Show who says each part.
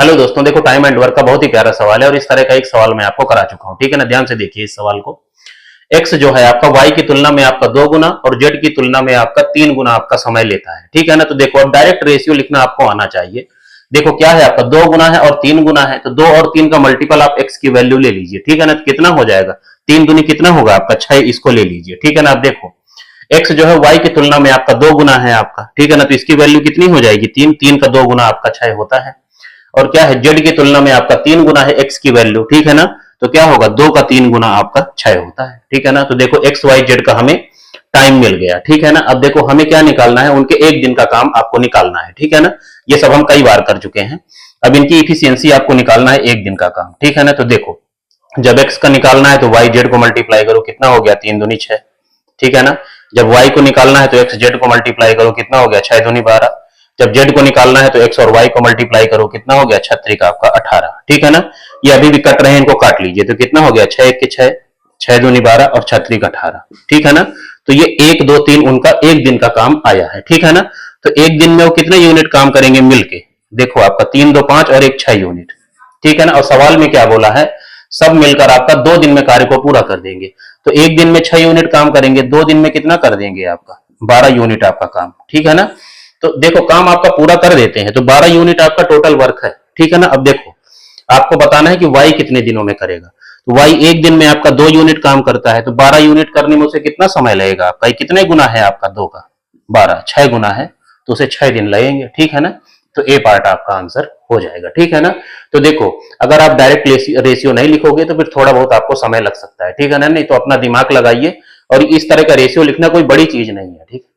Speaker 1: Hello दोस्तों, देखो time and work का बहुत ही प्यारा सवाल है और इस तरह का एक सवाल मैं आपको करा चुका हूं। ठीक है ना, ध्यान से देखिए इस सवाल को। एक्स जो है आपका वाई की तुलना में आपका 2 गुना और जेड की तुलना में आपका 3 गुना आपका समय लेता है। ठीक है ना, तो देखो अब डायरेक्ट रेशियो लिखना आपको आना चाहिए। देखो क्या है आपका 2 गुना है और 3 गुना है, तो 2 और 3 का मल्टीपल आप एक्स की वैल्यू ले लीजिए। ठीक है ना, तो कितना हो जाएगा 3 दूनी कितना होगा आपका 6, इसको ले लीजिए। ठीक है ना, अब देखो एक्स जो है वाई की तुलना में आपका 2 गुना है आपका। ठीक है ना, तो इसकी वैल्यू कितनी हो जाएगी 3, 3 का 2 गुना आपका 6 होता है। और क्या है जेड की तुलना में आपका 3 गुना है एक्स की वैल्यू। ठीक है ना, तो क्या होगा 2 का 3 गुना आपका 6 होता है। ठीक है ना, तो देखो एक्स वाई जेड का हमें टाइम मिल गया। ठीक है ना, अब देखो हमें क्या निकालना है, उनके एक दिन का काम आपको निकालना है। ठीक है ना, ये सब हम कई बार कर चुके हैं। अब इनकी इफिशियंसी आपको निकालना है एक दिन का काम। ठीक है ना, तो देखो जब एक्स का निकालना है तो वाई जेड को मल्टीप्लाई करो, कितना हो गया 3 दूनी 6। ठीक है ना, जब वाई को निकालना है तो एक्स जेड को मल्टीप्लाई करो, कितना हो गया 6 दूनी 12। जब जेड को निकालना है तो एक्स और वाई को मल्टीप्लाई करो, कितना हो गया 36 का आपका 18। ठीक है ना, ये अभी भी कट रहे हैं, इनको काट लीजिए, तो कितना हो गया 6 के 6, 6 दूनी 12 और 36 का 18। ठीक है ना, तो ये 1 2 3 उनका एक दिन का काम आया है। ठीक है ना, तो एक दिन में वो कितने यूनिट काम करेंगे मिलके, देखो आपका 3 2 5 और 1 6 यूनिट। ठीक है ना, और सवाल में क्या बोला है, सब मिलकर आपका 2 दिन में कार्य को पूरा कर देंगे। तो एक दिन में 6 यूनिट काम करेंगे, 2 दिन में कितना कर देंगे आपका 12 यूनिट आपका काम। ठीक है ना, तो देखो काम आपका पूरा कर देते हैं, तो 12 यूनिट आपका टोटल वर्क है। ठीक है ना, अब देखो आपको बताना है कि वाई कितने दिनों में करेगा। तो वाई एक दिन में आपका 2 यूनिट काम करता है, तो 12 यूनिट करने में उसे कितना समय लगेगा आपका, कितने गुना है आपका 2 का 12, 6 गुना है, तो उसे 6 दिन लगेंगे। ठीक है ना, तो ए पार्ट आपका आंसर हो जाएगा। ठीक है ना, तो देखो अगर आप डायरेक्ट रेशियो नहीं लिखोगे तो फिर थोड़ा बहुत आपको समय लग सकता है। ठीक है ना, नहीं तो अपना दिमाग लगाइए, और इस तरह का रेशियो लिखना कोई बड़ी चीज नहीं है। ठीक है।